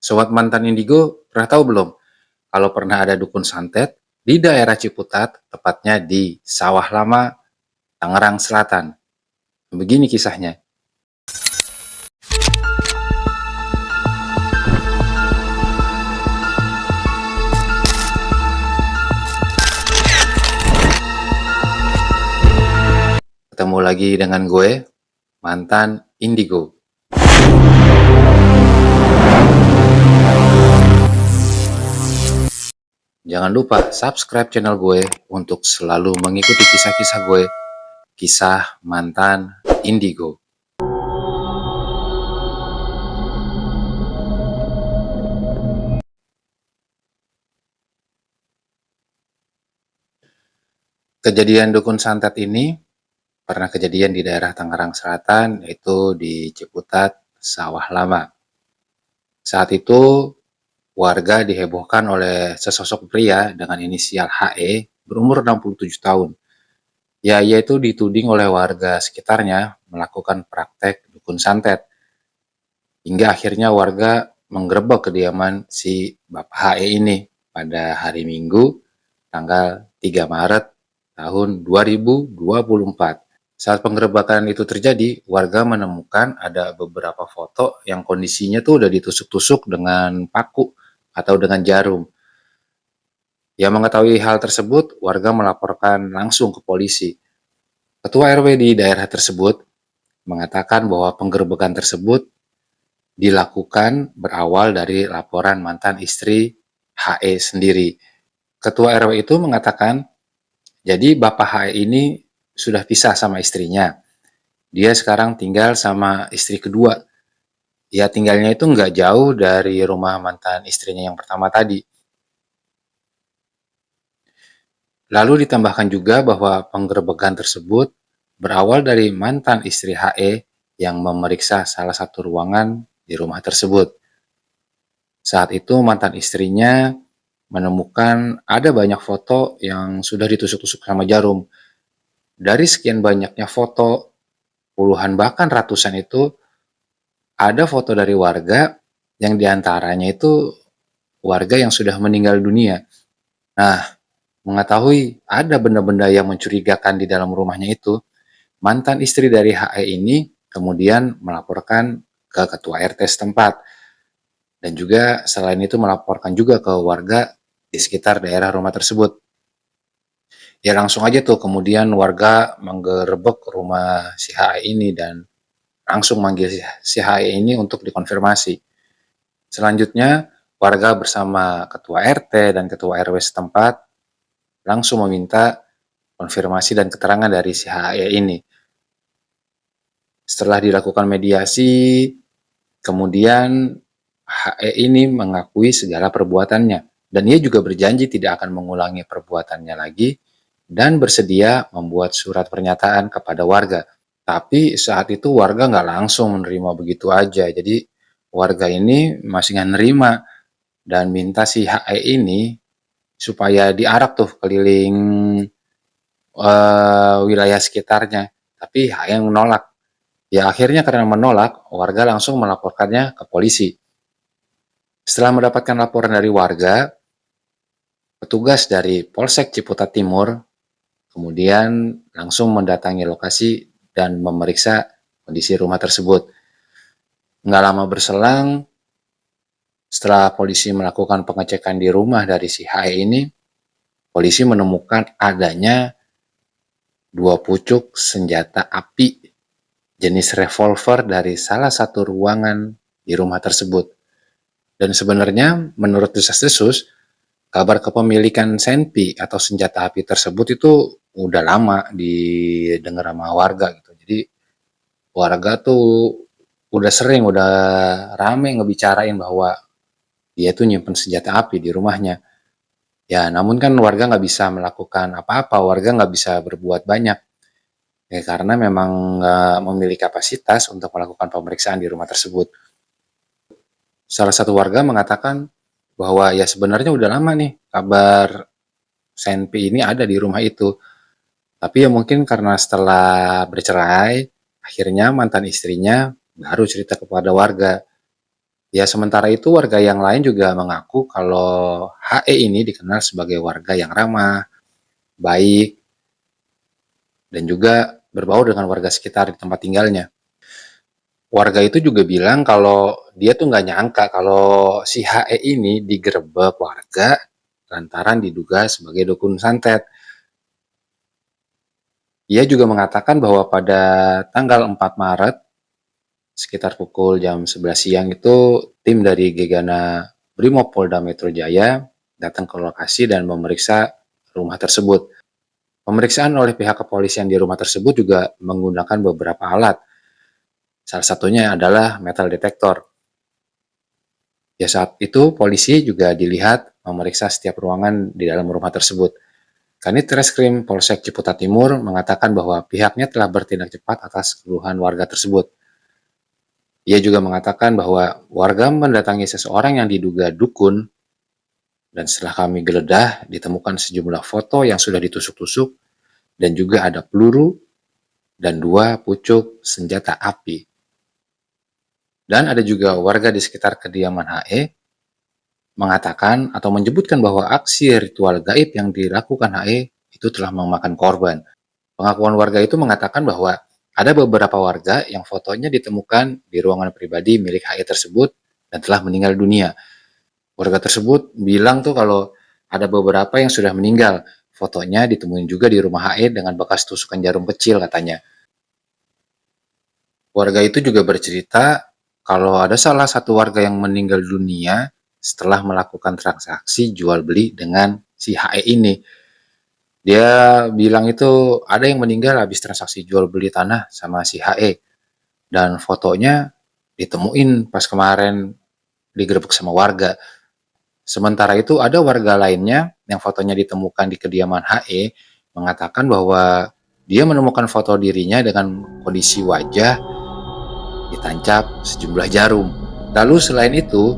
Sobat mantan Indigo, pernah tahu belum kalau pernah ada dukun santet di daerah Ciputat, tepatnya di Sawah Lama, Tangerang Selatan. Begini kisahnya. Ketemu lagi dengan gue, mantan Indigo. Jangan lupa subscribe channel gue untuk selalu mengikuti kisah-kisah gue, kisah mantan Indigo. Kejadian dukun santet ini pernah kejadian di daerah Tangerang Selatan, yaitu di Ciputat, Sawah Lama. Saat itu warga dihebohkan oleh sesosok pria dengan inisial HE berumur 67 tahun. Ya, ia itu dituding oleh warga sekitarnya melakukan praktek dukun santet. Hingga akhirnya warga menggerebek kediaman si Bapak HE ini pada hari Minggu tanggal 3 Maret tahun 2024. Saat penggerebekan itu terjadi, warga menemukan ada beberapa foto yang kondisinya tuh udah ditusuk-tusuk dengan paku atau dengan jarum. Yang mengetahui hal tersebut, warga melaporkan langsung ke polisi. Ketua RW di daerah tersebut mengatakan bahwa penggerebekan tersebut dilakukan berawal dari laporan mantan istri HE sendiri. Ketua RW itu mengatakan, jadi Bapak HE ini sudah pisah sama istrinya. Dia sekarang tinggal sama istri kedua. Ya tinggalnya itu nggak jauh dari rumah mantan istrinya yang pertama tadi. Lalu ditambahkan juga bahwa penggerebekan tersebut berawal dari mantan istri HE yang memeriksa salah satu ruangan di rumah tersebut. Saat itu mantan istrinya menemukan ada banyak foto yang sudah ditusuk-tusuk sama jarum. Dari sekian banyaknya foto, puluhan bahkan ratusan itu, ada foto dari warga yang diantaranya itu warga yang sudah meninggal dunia. Nah, mengetahui ada benda-benda yang mencurigakan di dalam rumahnya itu, mantan istri dari HE ini kemudian melaporkan ke ketua RT setempat. Dan juga selain itu melaporkan juga ke warga di sekitar daerah rumah tersebut. Ya langsung aja tuh kemudian warga menggerebek rumah si HE ini dan langsung manggil si HE ini untuk dikonfirmasi. Selanjutnya warga bersama ketua RT dan ketua RW setempat langsung meminta konfirmasi dan keterangan dari si HE ini. Setelah dilakukan mediasi, kemudian HE ini mengakui segala perbuatannya dan ia juga berjanji tidak akan mengulangi perbuatannya lagi dan bersedia membuat surat pernyataan kepada warga. Tapi saat itu warga nggak langsung menerima begitu aja. Jadi warga ini masih nggak nerima dan minta si HE ini supaya diarak tuh keliling wilayah sekitarnya. Tapi HE yang menolak. Ya akhirnya karena menolak, warga langsung melaporkannya ke polisi. Setelah mendapatkan laporan dari warga, petugas dari Polsek Ciputat Timur kemudian langsung mendatangi lokasi dan memeriksa kondisi rumah tersebut. Nggak lama berselang, setelah polisi melakukan pengecekan di rumah dari si HE ini, polisi menemukan adanya 2 pucuk senjata api jenis revolver dari salah satu ruangan di rumah tersebut. Dan sebenarnya menurut desas-desus, kabar kepemilikan senpi atau senjata api tersebut itu udah lama didengar sama warga gitu. Jadi warga tuh udah sering, udah rame ngebicarain bahwa dia tuh nyimpen senjata api di rumahnya. Ya, namun kan warga nggak bisa melakukan apa-apa, warga nggak bisa berbuat banyak. Ya, karena memang nggak memiliki kapasitas untuk melakukan pemeriksaan di rumah tersebut. Salah satu warga mengatakan bahwa ya sebenarnya udah lama nih kabar Senpi ini ada di rumah itu. Tapi ya mungkin karena setelah bercerai, akhirnya mantan istrinya baru cerita kepada warga. Ya, sementara itu warga yang lain juga mengaku kalau HE ini dikenal sebagai warga yang ramah, baik, dan juga berbau dengan warga sekitar di tempat tinggalnya. Warga itu juga bilang kalau dia tuh nggak nyangka kalau si HE ini digerebek warga lantaran diduga sebagai dukun santet. Ia juga mengatakan bahwa pada tanggal 4 Maret sekitar pukul jam 11 siang itu tim dari Gegana Brimopolda Metro Jaya datang ke lokasi dan memeriksa rumah tersebut. Pemeriksaan oleh pihak kepolisian di rumah tersebut juga menggunakan beberapa alat. Salah satunya adalah metal detektor. Ya, saat itu polisi juga dilihat memeriksa setiap ruangan di dalam rumah tersebut. Kanit Reskrim Polsek Ciputat Timur mengatakan bahwa pihaknya telah bertindak cepat atas keluhan warga tersebut. Ia juga mengatakan bahwa warga mendatangi seseorang yang diduga dukun, dan setelah kami geledah ditemukan sejumlah foto yang sudah ditusuk-tusuk dan juga ada peluru dan 2 pucuk senjata api. Dan ada juga warga di sekitar kediaman HE mengatakan atau menyebutkan bahwa aksi ritual gaib yang dilakukan HE itu telah memakan korban. Pengakuan warga itu mengatakan bahwa ada beberapa warga yang fotonya ditemukan di ruangan pribadi milik HE tersebut dan telah meninggal dunia. Warga tersebut bilang tuh kalau ada beberapa yang sudah meninggal. Fotonya ditemuin juga di rumah HE dengan bekas tusukan jarum kecil katanya. Warga itu juga bercerita kalau ada salah satu warga yang meninggal dunia setelah melakukan transaksi jual beli dengan si HE ini. Dia bilang itu ada yang meninggal habis transaksi jual beli tanah sama si HE. Dan fotonya ditemuin pas kemarin digerebek sama warga. Sementara itu ada warga lainnya yang fotonya ditemukan di kediaman HE mengatakan bahwa dia menemukan foto dirinya dengan kondisi wajah ditancap sejumlah jarum. Lalu selain itu,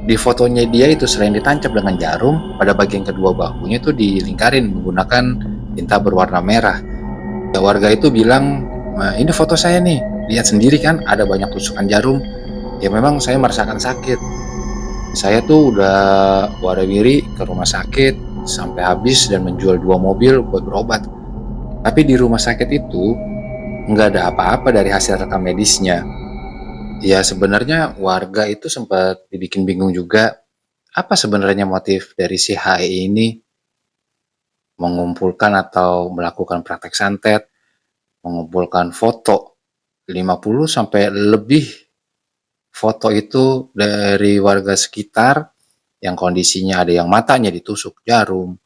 di fotonya dia itu selain ditancap dengan jarum, pada bagian kedua bahunya itu dilingkarin menggunakan tinta berwarna merah. Warga itu bilang, "Nah, ini foto saya nih, lihat sendiri kan ada banyak tusukan jarum. Ya memang saya merasakan sakit. Saya tuh udah warawiri ke rumah sakit sampai habis dan menjual 2 mobil buat berobat. Tapi di rumah sakit itu nggak ada apa-apa dari hasil rekam medisnya." Ya sebenarnya warga itu sempat dibikin bingung juga, apa sebenarnya motif dari si HI ini mengumpulkan atau melakukan praktek santet, mengumpulkan foto 50 sampai lebih foto itu dari warga sekitar yang kondisinya ada yang matanya ditusuk jarum,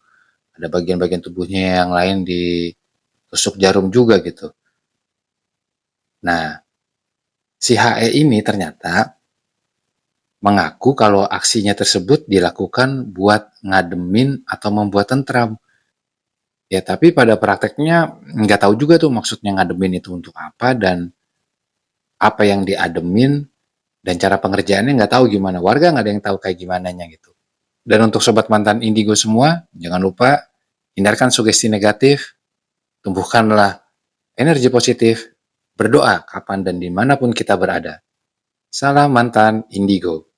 ada bagian-bagian tubuhnya yang lain ditusuk jarum juga gitu. Nah, si HE ini ternyata mengaku kalau aksinya tersebut dilakukan buat ngademin atau membuat tentram. Ya, tapi pada prakteknya nggak tahu juga tuh maksudnya ngademin itu untuk apa dan apa yang diademin dan cara pengerjaannya nggak tahu gimana. Warga nggak ada yang tahu kayak gimananya gitu. Dan untuk sobat mantan indigo semua, jangan lupa hindarkan sugesti negatif, tumbuhkanlah energi positif, berdoa kapan dan dimanapun kita berada. Salam mantan indigo.